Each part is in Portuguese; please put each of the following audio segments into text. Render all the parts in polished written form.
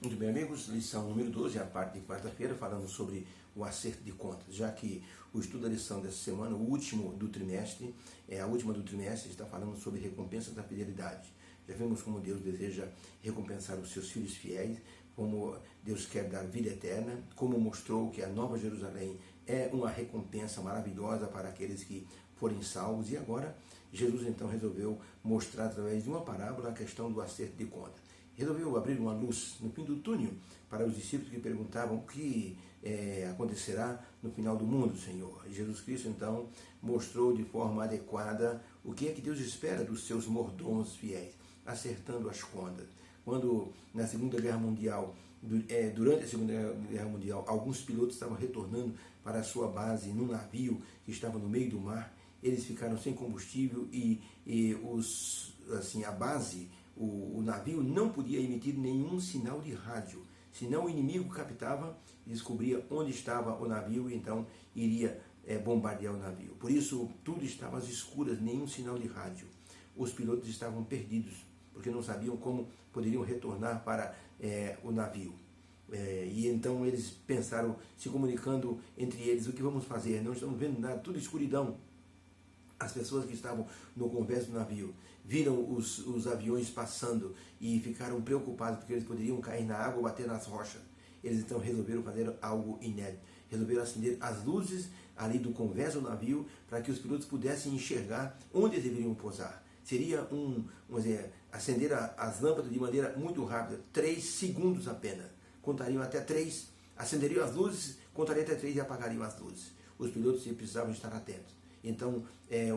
Muito bem, amigos, lição número 12, a parte de quarta-feira, falando sobre o acerto de contas, já que o estudo da lição dessa semana, o último do trimestre, a última do trimestre, está falando sobre recompensa da fidelidade. Já vimos como Deus deseja recompensar os seus filhos fiéis, como Deus quer dar vida eterna, como mostrou que a Nova Jerusalém é uma recompensa maravilhosa para aqueles que forem salvos, e agora Jesus então resolveu mostrar através de uma parábola a questão do acerto de contas. Resolveu abrir uma luz no fim do túnel para os discípulos que perguntavam o que acontecerá no final do mundo, Senhor. E Jesus Cristo, então, mostrou de forma adequada o que é que Deus espera dos seus mordomos fiéis, acertando as contas. Quando, na Segunda Guerra Mundial, durante a Segunda Guerra Mundial, alguns pilotos estavam retornando para a sua base num navio que estava no meio do mar, eles ficaram sem combustível e a base, o navio não podia emitir nenhum sinal de rádio, senão o inimigo captava e descobria onde estava o navio e então iria bombardear o navio. Por isso, tudo estava às escuras, nenhum sinal de rádio. Os pilotos estavam perdidos, porque não sabiam como poderiam retornar para o navio. E então eles pensaram, se comunicando entre eles, o que vamos fazer? Não estamos vendo nada, tudo escuridão. As pessoas que estavam no convés do navio viram os aviões passando e ficaram preocupados porque eles poderiam cair na água ou bater nas rochas. Eles então resolveram fazer algo inédito. Resolveram acender as luzes ali do convés do navio para que os pilotos pudessem enxergar onde eles deveriam pousar. Seria acender as lâmpadas de maneira muito rápida, 3 segundos apenas. Contariam até 3, acenderiam as luzes, contariam até 3 e apagariam as luzes. Os pilotos precisavam estar atentos. Então,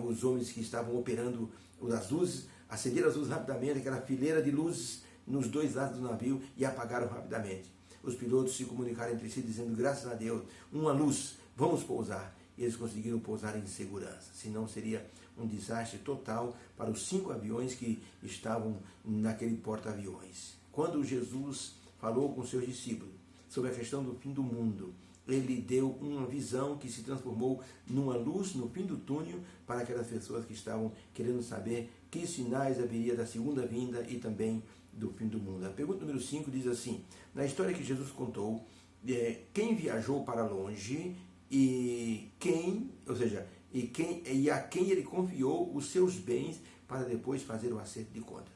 os homens que estavam operando as luzes, acenderam as luzes rapidamente, aquela fileira de luzes nos dois lados do navio, e apagaram rapidamente. Os pilotos se comunicaram entre si, dizendo, graças a Deus, uma luz, vamos pousar. E eles conseguiram pousar em segurança, senão seria um desastre total para os 5 aviões que estavam naquele porta-aviões. Quando Jesus falou com seus discípulos sobre a questão do fim do mundo, ele deu uma visão que se transformou numa luz no fim do túnel para aquelas pessoas que estavam querendo saber que sinais haveria da segunda vinda e também do fim do mundo. A pergunta número 5 diz assim: na história que Jesus contou, quem viajou para longe e a quem ele confiou os seus bens para depois fazer o acerto de contas.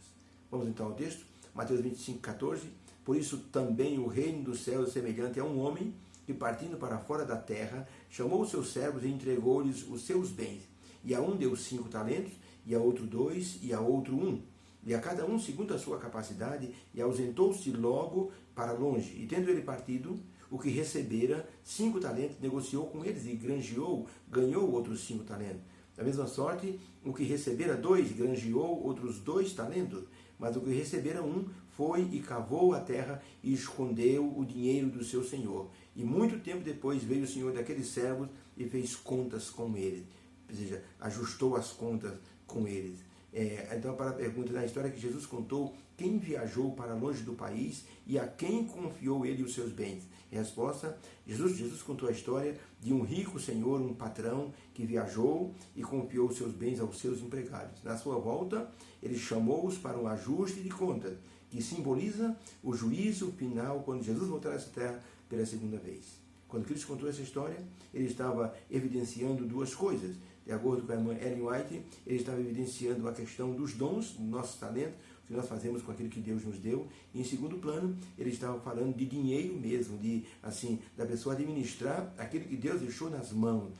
Vamos então ao texto, Mateus 25:14. Por isso também o reino dos céus é semelhante a um homem que, partindo para fora da terra, chamou os seus servos e entregou-lhes os seus bens. E a um deu 5 talentos, e a outro 2, e a outro 1. E a cada um segundo a sua capacidade, e ausentou-se logo para longe. E tendo ele partido, o que recebera 5 talentos negociou com eles e ganhou outros 5 talentos. Da mesma sorte, o que recebera 2 granjeou outros 2 talentos. Mas o que recebera 1 foi e cavou a terra e escondeu o dinheiro do seu senhor. E muito tempo depois veio o senhor daqueles servos e fez contas com eles. Ou seja, ajustou as contas com eles. Então, para a pergunta da história que Jesus contou, quem viajou para longe do país e a quem confiou ele os seus bens? Resposta: Jesus contou a história de um rico senhor, um patrão, que viajou e confiou os seus bens aos seus empregados. Na sua volta, ele chamou-os para um ajuste de contas, que simboliza o juízo final quando Jesus voltar a essa terra pela segunda vez. Quando Cristo contou essa história, ele estava evidenciando 2 coisas. De acordo com a irmã Ellen White, ele estava evidenciando a questão dos dons, do nosso talento, que nós fazemos com aquilo que Deus nos deu. E em segundo plano, ele estava falando de dinheiro mesmo, da pessoa administrar aquilo que Deus deixou nas mãos,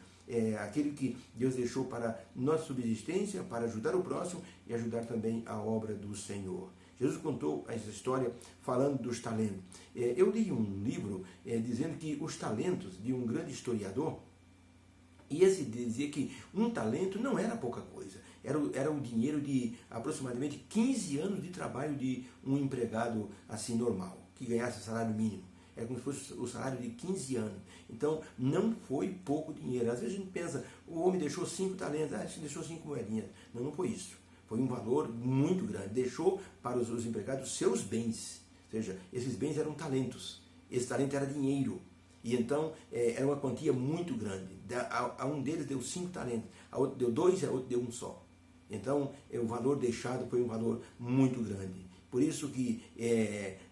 aquilo que Deus deixou para nossa subsistência, para ajudar o próximo e ajudar também a obra do Senhor. Jesus contou essa história falando dos talentos. Eu li um livro dizendo que os talentos de um grande historiador, e esse dizia que um talento não era pouca coisa, era o dinheiro de aproximadamente 15 anos de trabalho de um empregado assim normal, que ganhasse salário mínimo. Era como se fosse o salário de 15 anos. Então, não foi pouco dinheiro. Às vezes a gente pensa, o homem deixou 5 talentos, deixou 5 moedinhas. Não foi isso. Foi um valor muito grande. Deixou para os empregados seus bens. Ou seja, esses bens eram talentos. Esse talento era dinheiro. E então, era uma quantia muito grande. A um deles deu 5 talentos, a outro deu 2 e a outro deu 1 só. Então, o valor deixado foi um valor muito grande. Por isso que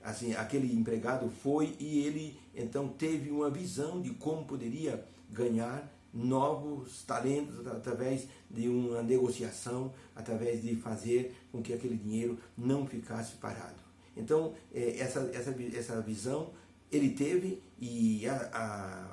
assim, aquele empregado foi e ele então teve uma visão de como poderia ganhar novos talentos através de uma negociação, através de fazer com que aquele dinheiro não ficasse parado. Então, essa visão ele teve, e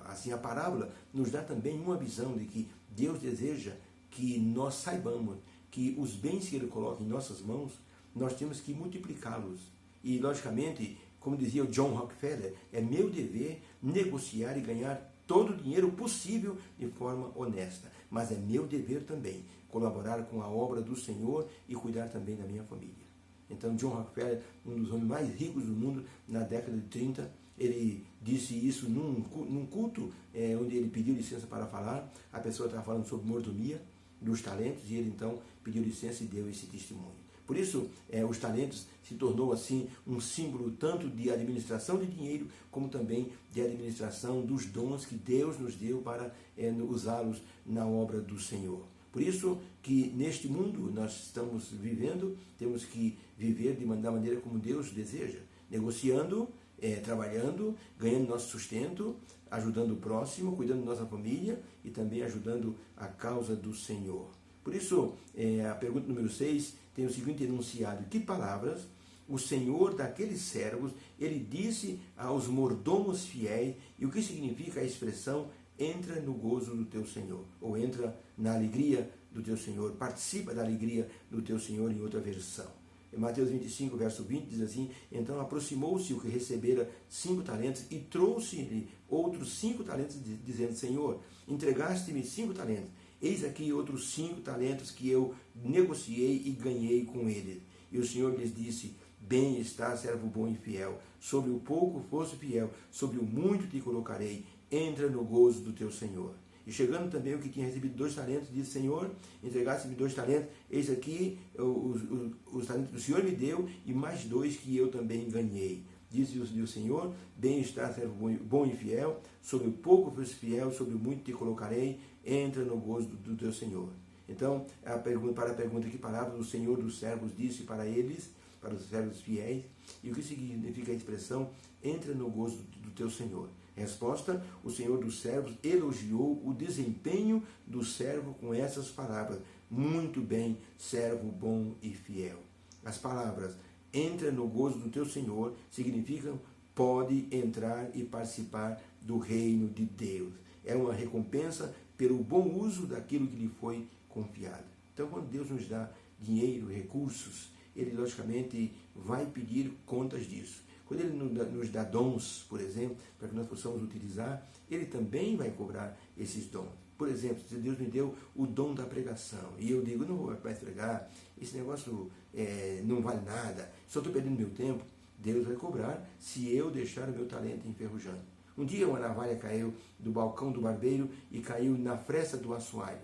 assim, a parábola nos dá também uma visão de que Deus deseja que nós saibamos que os bens que Ele coloca em nossas mãos, nós temos que multiplicá-los. E, logicamente, como dizia o John Rockefeller, é meu dever negociar e ganhar todo o dinheiro possível de forma honesta. Mas é meu dever também colaborar com a obra do Senhor e cuidar também da minha família. Então, John Rockefeller, um dos homens mais ricos do mundo, na década de 30, ele disse isso num culto onde ele pediu licença para falar. A pessoa estava falando sobre mordomia dos talentos e ele então pediu licença e deu esse testemunho. Por isso, os talentos se tornou assim um símbolo tanto de administração de dinheiro, como também de administração dos dons que Deus nos deu para usá-los na obra do Senhor. Por isso que neste mundo nós estamos vivendo, temos que viver da maneira como Deus deseja, negociando, trabalhando, ganhando nosso sustento, ajudando o próximo, cuidando da nossa família e também ajudando a causa do Senhor. Por isso, a pergunta número 6 tem o seguinte enunciado: que palavras o Senhor daqueles servos, ele disse aos mordomos fiéis, e o que significa a expressão entra no gozo do teu Senhor, ou entra na alegria do teu Senhor, participa da alegria do teu Senhor, em outra versão. Em Mateus 25, verso 20, diz assim: então aproximou-se o que recebera 5 talentos e trouxe-lhe outros 5 talentos, dizendo: Senhor, entregaste-me 5 talentos, eis aqui outros 5 talentos que eu negociei e ganhei com ele. E o Senhor lhes disse: bem está, servo bom e fiel, sobre o pouco foste fiel, sobre o muito te colocarei, entra no gozo do teu Senhor. E chegando também o que tinha recebido 2 talentos, disse: Senhor, entregaste-me 2 talentos, eis aqui os talentos que o Senhor me deu, e mais 2 que eu também ganhei. Disse o Senhor: bem está, servo bom e fiel, sobre o pouco foste fiel, sobre o muito te colocarei, entra no gozo do teu Senhor. Então, para a pergunta: que palavra o Senhor dos servos disse para eles, para os servos fiéis, e o que significa a expressão entra no gozo do teu Senhor? Resposta: o Senhor dos servos elogiou o desempenho do servo com essas palavras: muito bem, servo bom e fiel. As palavras entra no gozo do teu Senhor significam pode entrar e participar do reino de Deus. É uma recompensa pelo bom uso daquilo que lhe foi confiado. Então, quando Deus nos dá dinheiro, recursos, Ele logicamente vai pedir contas disso. Quando Ele nos dá dons, por exemplo, para que nós possamos utilizar, Ele também vai cobrar esses dons. Por exemplo, se Deus me deu o dom da pregação e eu digo: não vou mais pregar, esse negócio não vale nada, só estou perdendo meu tempo, Deus vai cobrar se eu deixar o meu talento enferrujando. Um dia uma navalha caiu do balcão do barbeiro e caiu na fresta do assoalho.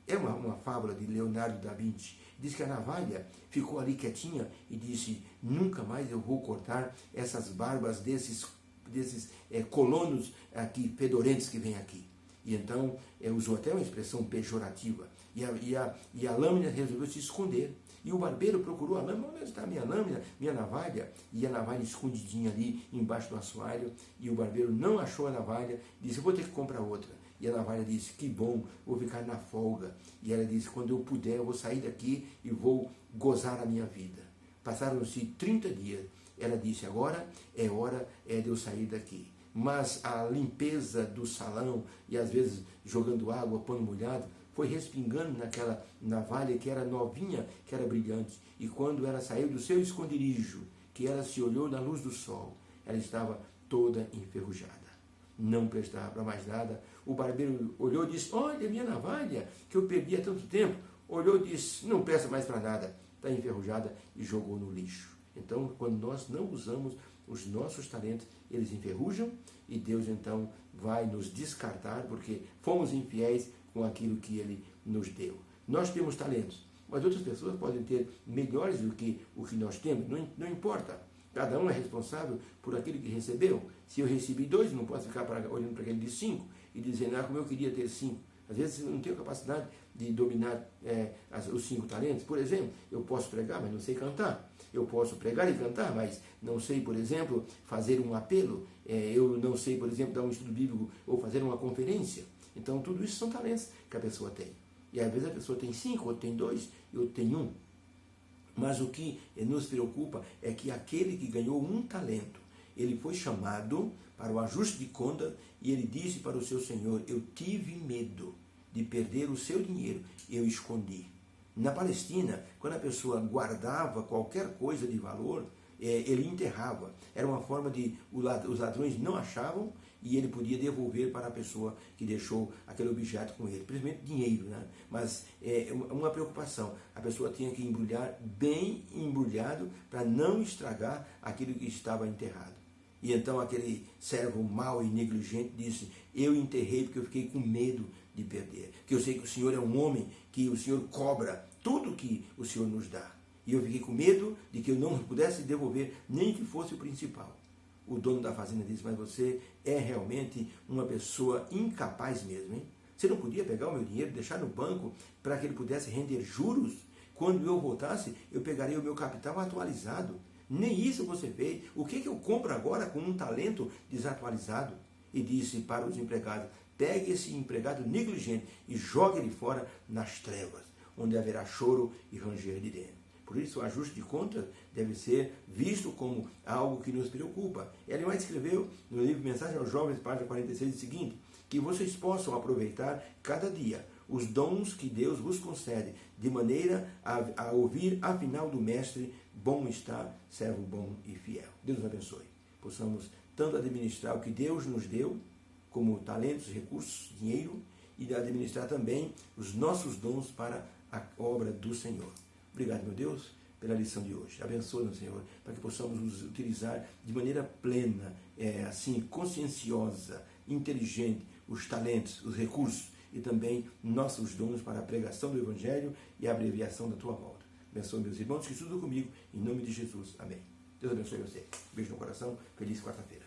É uma fábula de Leonardo da Vinci. Diz que a navalha ficou ali quietinha e disse: nunca mais eu vou cortar essas barbas desses colonos aqui, fedorentos que vêm aqui. E então usou até uma expressão pejorativa. E a lâmina resolveu se esconder. E o barbeiro procurou a lâmina: onde está a minha lâmina, minha navalha? E a navalha escondidinha ali embaixo do assoalho. E o barbeiro não achou a navalha, disse: vou ter que comprar outra. E a navalha disse: que bom, vou ficar na folga. E ela disse: quando eu puder, eu vou sair daqui e vou gozar a minha vida. Passaram-se 30 dias. Ela disse: agora é hora de eu sair daqui. Mas a limpeza do salão, e às vezes jogando água, pano molhado, foi respingando naquela navalha que era novinha, que era brilhante. E quando ela saiu do seu esconderijo, que ela se olhou na luz do sol, ela estava toda enferrujada. Não prestava para mais nada. O barbeiro olhou e disse: olha, minha navalha, que eu perdi há tanto tempo. Olhou e disse: não presta mais para nada, está enferrujada, e jogou no lixo. Então, quando nós não usamos os nossos talentos, eles enferrujam, e Deus então vai nos descartar, porque fomos infiéis com aquilo que Ele nos deu. Nós temos talentos, mas outras pessoas podem ter melhores do que o que nós temos, não importa. Cada um é responsável por aquilo que recebeu. Se eu recebi 2, não posso ficar olhando para aquele de 5 e dizendo: como eu queria ter 5. Às vezes eu não tenho capacidade de dominar os 5 talentos. Por exemplo, eu posso pregar, mas não sei cantar. Eu posso pregar e cantar, mas não sei, por exemplo, fazer um apelo. Eu não sei, por exemplo, dar um estudo bíblico ou fazer uma conferência. Então, tudo isso são talentos que a pessoa tem. E às vezes a pessoa tem 5, outro tem 2 e outro tem 1. Mas o que nos preocupa é que aquele que ganhou um talento, ele foi chamado para o ajuste de conta e ele disse para o seu senhor: eu tive medo de perder o seu dinheiro, eu escondi. Na Palestina, quando a pessoa guardava qualquer coisa de valor, ele enterrava. Era uma forma de os ladrões não achavam e ele podia devolver para a pessoa que deixou aquele objeto com ele, principalmente dinheiro, né? Mas é uma preocupação. A pessoa tinha que embrulhar bem embrulhado para não estragar aquilo que estava enterrado. E então aquele servo mau e negligente disse: eu enterrei porque eu fiquei com medo de perder. Que eu sei que o Senhor é um homem, que o Senhor cobra tudo que o Senhor nos dá. E eu fiquei com medo de que eu não pudesse devolver, nem que fosse o principal. O dono da fazenda disse: mas você é realmente uma pessoa incapaz mesmo, hein? Você não podia pegar o meu dinheiro, deixar no banco para que ele pudesse render juros? Quando eu voltasse, eu pegaria o meu capital atualizado. Nem isso você fez. O que eu compro agora com um talento desatualizado? E disse para os empregados: pegue esse empregado negligente e jogue ele fora nas trevas, onde haverá choro e ranger de dentro. Por isso, o ajuste de contas deve ser visto como algo que nos preocupa. Ellen White escreveu no livro Mensagem aos Jovens, página 46, o seguinte: que vocês possam aproveitar cada dia os dons que Deus vos concede, de maneira a ouvir a final do Mestre: bom está, servo bom e fiel. Deus nos abençoe. Possamos tanto administrar o que Deus nos deu, como talentos, recursos, dinheiro, e administrar também os nossos dons para a obra do Senhor. Obrigado, meu Deus, pela lição de hoje. Abençoe-nos, Senhor, para que possamos nos utilizar de maneira plena, assim, conscienciosa, inteligente, os talentos, os recursos e também nossos dons para a pregação do Evangelho e a abreviação da Tua volta. Abençoe meus irmãos que estudam comigo, em nome de Jesus. Amém. Deus abençoe você. Beijo no coração. Feliz quarta-feira.